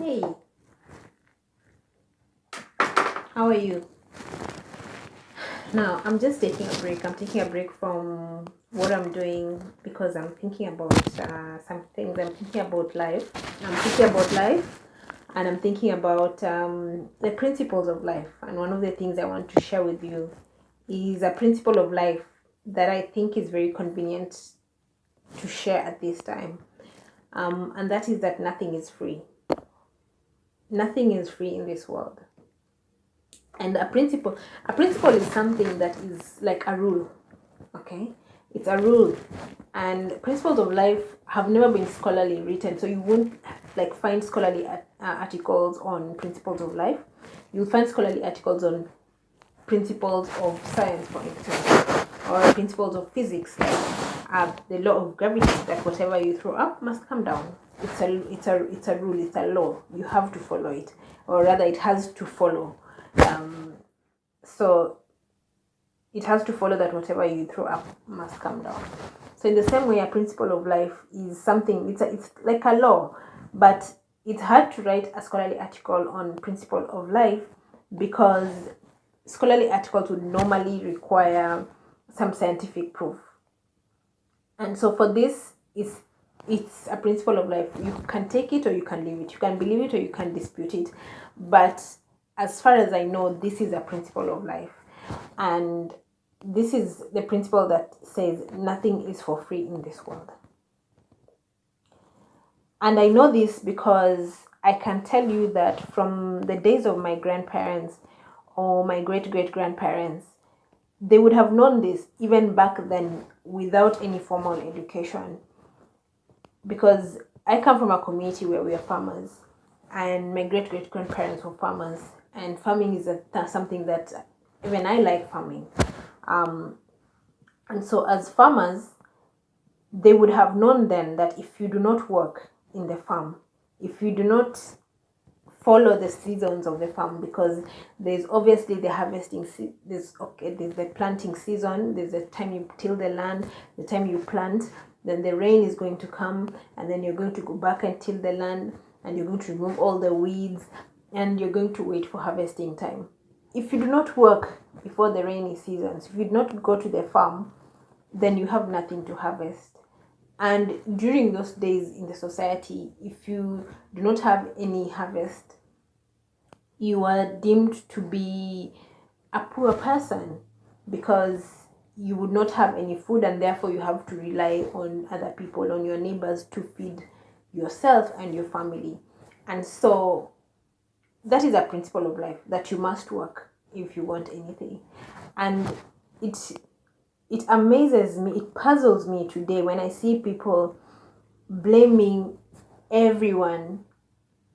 Hey, how are you? Now, I'm just taking a break. I'm taking a break from what I'm doing because I'm thinking about some things. I'm thinking about life. I'm thinking about life and I'm thinking about the principles of life. And one of the things I want to share with you is a principle of life that I think is very convenient to share at this time. And that is that nothing is free. Nothing is free in this world. And a principle is something that is like a rule. Okay, it's a rule, and principles of life have never been scholarly written, so you won't like find scholarly articles on principles of life. You'll find scholarly articles on principles of science, for instance, or principles of physics, like the law of gravity, that whatever you throw up must come down. It's a rule, it's a law. You have to follow it, or rather it has to follow. So it has to follow that whatever you throw up must come down. So in the same way, a principle of life is something, it's like a law, but it's hard to write a scholarly article on principle of life because scholarly articles would normally require some scientific proof. And so for this, it's a principle of life. You can take it or you can leave it. You can believe it or you can dispute it. But as far as I know, this is a principle of life. And this is the principle that says nothing is for free in this world. And I know this because I can tell you that from the days of my grandparents or my great-great-grandparents, they would have known this even back then without any formal education. Because I come from a community where we are farmers, and my great-great-grandparents were farmers, and farming is something that even I like farming. And so as farmers, they would have known then that if you do not work in the farm, if you do not follow the seasons of the farm, because there's obviously the harvesting, there's the planting season, there's the time you till the land, the time you plant, then the rain is going to come, and then you're going to go back and till the land, and you're going to remove all the weeds, and you're going to wait for harvesting time. If you do not work before the rainy seasons, if you do not go to the farm, then you have nothing to harvest. And during those days in the society, if you do not have any harvest, you are deemed to be a poor person because you would not have any food, and therefore you have to rely on other people, on your neighbors, to feed yourself and your family. And so that is a principle of life, that you must work if you want anything. And it amazes me, it puzzles me today when I see people blaming everyone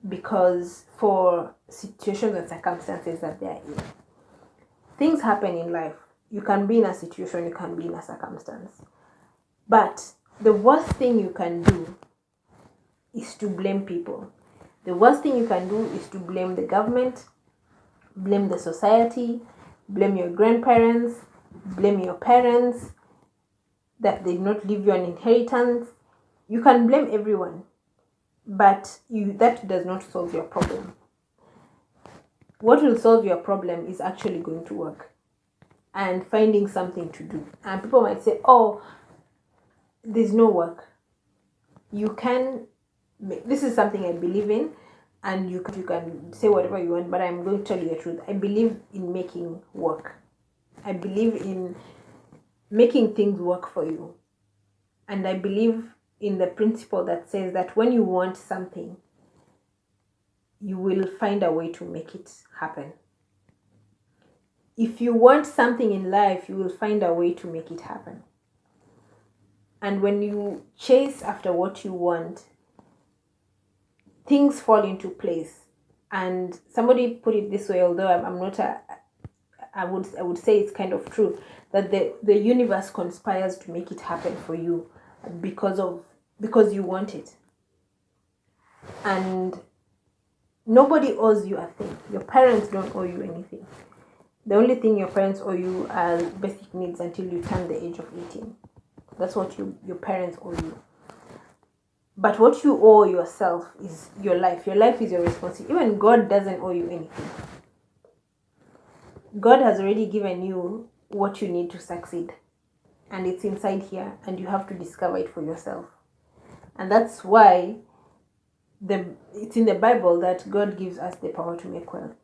because for situations and circumstances that they are in. Things happen in life. You can be in a situation, you can be in a circumstance. But the worst thing you can do is to blame people. The worst thing you can do is to blame the government, blame the society, blame your grandparents, blame your parents that they did not leave you an inheritance. You can blame everyone, but that does not solve your problem. What will solve your problem is actually going to work and finding something to do. And people might say, oh, there's no work. You can, this is something I believe in, and you can say whatever you want, but I'm going to tell you the truth. I believe in making work. I believe in making things work for you. And I believe in the principle that says that when you want something, you will find a way to make it happen. If you want something in life, you will find a way to make it happen. And when you chase after what you want, things fall into place. And somebody put it this way, although I'm not I would say it's kind of true, that the universe conspires to make it happen for you because you want it. And nobody owes you a thing. Your parents don't owe you anything. The only thing your parents owe you are basic needs until you turn the age of 18. That's what your parents owe you. But what you owe yourself is your life. Your life is your responsibility. Even God doesn't owe you anything. God has already given you what you need to succeed. And it's inside here, and you have to discover it for yourself. And that's why it's in the Bible that God gives us the power to make wealth.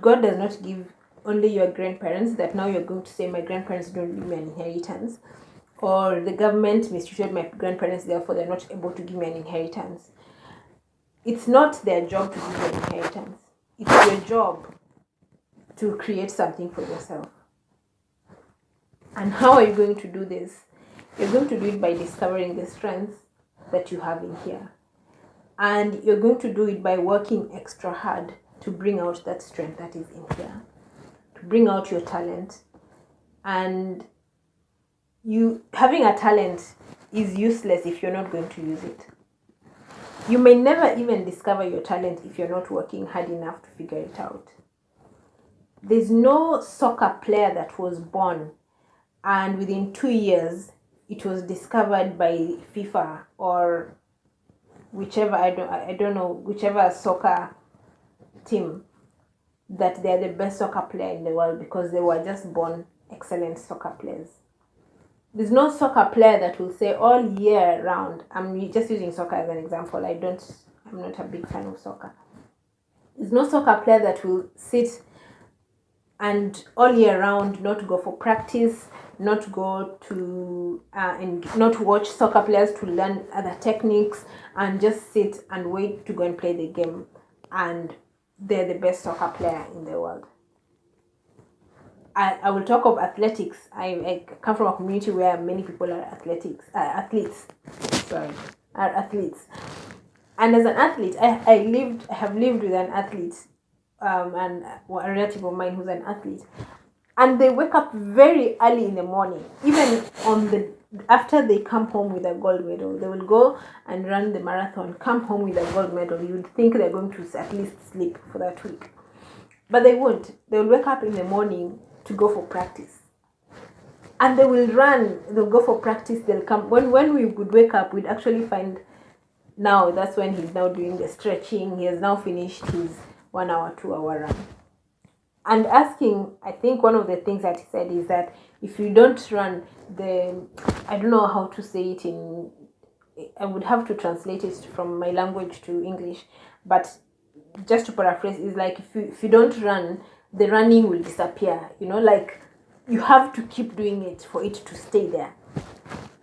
God does not give only your grandparents, that now you're going to say, my grandparents don't give me an inheritance, or the government mistreated my grandparents, therefore they're not able to give me an inheritance. It's not their job to give you an inheritance. It's your job to create something for yourself. And how are you going to do this? You're going to do it by discovering the strengths that you have in here. And you're going to do it by working extra hard to bring out that strength that is in here, to bring out your talent. And you having a talent is useless if you're not going to use it. You may never even discover your talent if you're not working hard enough to figure it out. There's no soccer player that was born and within 2 years it was discovered by FIFA or whichever, I don't know, whichever soccer team, that they're the best soccer player in the world because they were just born excellent soccer players. There's no soccer player that will say all year round, I'm just using soccer as an example, I'm not a big fan of soccer. There's no soccer player that will sit and all year round not go for practice, not go to and not watch soccer players to learn other techniques, and just sit and wait to go and play the game, and they're the best soccer player in the world. I will talk of athletics. I come from a community where many people are athletes. And as an athlete, I have lived with an athlete, and a relative of mine who's an athlete, and they wake up very early in the morning. Even after they come home with a gold medal, they will go and run the marathon, come home with a gold medal. You would think they're going to at least sleep for that week, but they won't. They will wake up in the morning to go for practice, and they will run. They'll go for practice. They'll come when we would wake up, we'd actually find now that's when he's now doing the stretching. He has now finished his 1 hour, 2 hour run. And asking, I think one of the things that he said is that if you don't run I don't know how to say it I would have to translate it from my language to English, but just to paraphrase, is like if you don't run, the running will disappear. Like you have to keep doing it for it to stay there.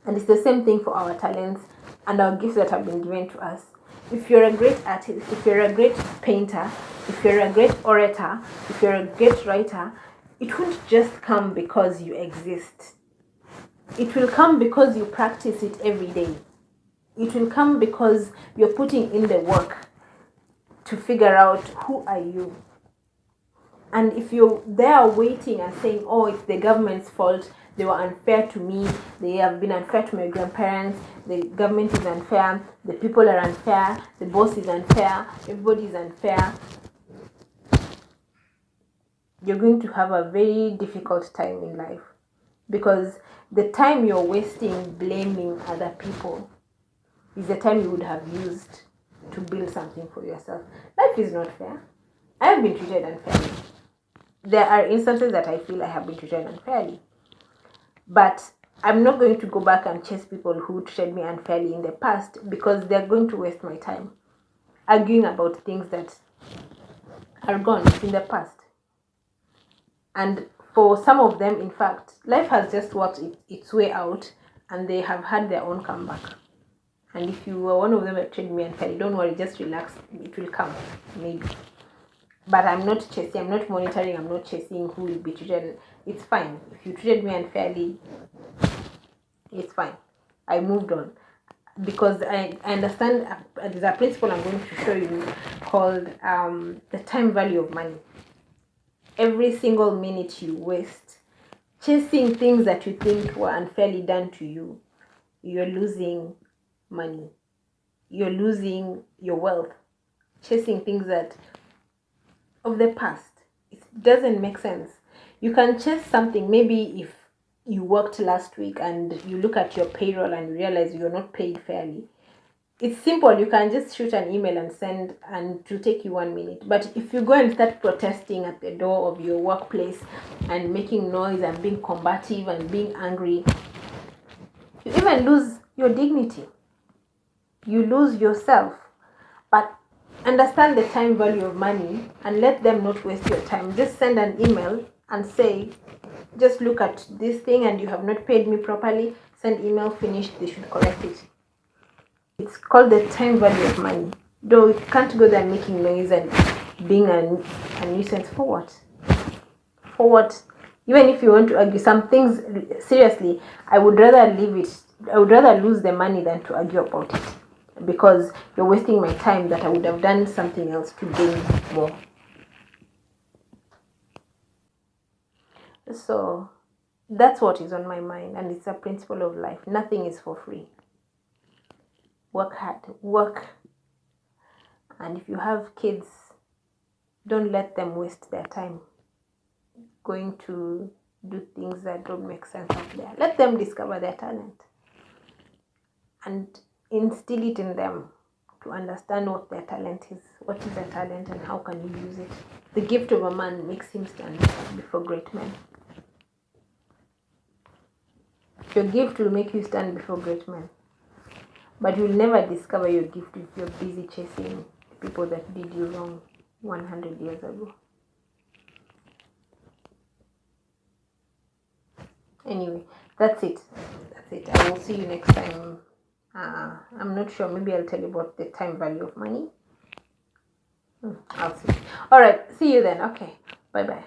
And it's the same thing for our talents and our gifts that have been given to us. If you're a great artist, if you're a great painter, if you're a great orator, if you're a great writer, it won't just come because you exist. It will come because you practice it every day. It will come because you're putting in the work to figure out who are you. And if you're there waiting and saying, oh, it's the government's fault, they were unfair to me, they have been unfair to my grandparents, the government is unfair, the people are unfair, the boss is unfair, everybody is unfair, you're going to have a very difficult time in life, because the time you're wasting blaming other people is the time you would have used to build something for yourself. Life is not fair. I have been treated unfairly. There are instances that I feel I have been treated unfairly. But I'm not going to go back and chase people who treated me unfairly in the past, because they're going to waste my time arguing about things that are gone in the past. And for some of them, in fact, life has just worked its way out and they have had their own comeback. And if you were one of them that treated me unfairly, don't worry, just relax. It will come, maybe. But I'm not chasing, I'm not monitoring, I'm not chasing who will be treated. It's fine. If you treated me unfairly, it's fine. I moved on. Because I understand there's a principle I'm going to show you called the time value of money. Every single minute you waste chasing things that you think were unfairly done to you, you're losing money. You're losing your wealth. Chasing things that of the past. It doesn't make sense. You can chase something, maybe if you worked last week and you look at your payroll and you realize you're not paid fairly, it's simple. You can just shoot an email and send, and it will take you 1 minute. But if you go and start protesting at the door of your workplace and making noise and being combative and being angry, you even lose your dignity. You lose yourself. But understand the time value of money and let them not waste your time. Just send an email and say, just look at this thing and you have not paid me properly. Send email, finished, they should correct it. It's called the time value of money. Though you can't go there making noise and being a nuisance. For what? For what? Even if you want to argue some things, seriously, I would rather leave it. I would rather lose the money than to argue about it, because you're wasting my time that I would have done something else to gain more. So that's what is on my mind, and it's a principle of life. Nothing is for free. Work hard, work. And if you have kids, don't let them waste their time going to do things that don't make sense out there. Let them discover their talent and instill it in them to understand what their talent is, what is their talent, and how can you use it. The gift of a man makes him stand before great men. Your gift will make you stand before great men. But you'll never discover your gift if you're busy chasing people that did you wrong 100 years ago. Anyway, that's it. I will see you next time. I'm not sure. Maybe I'll tell you about the time value of money. I'll see. All right. See you then. Okay. Bye-bye.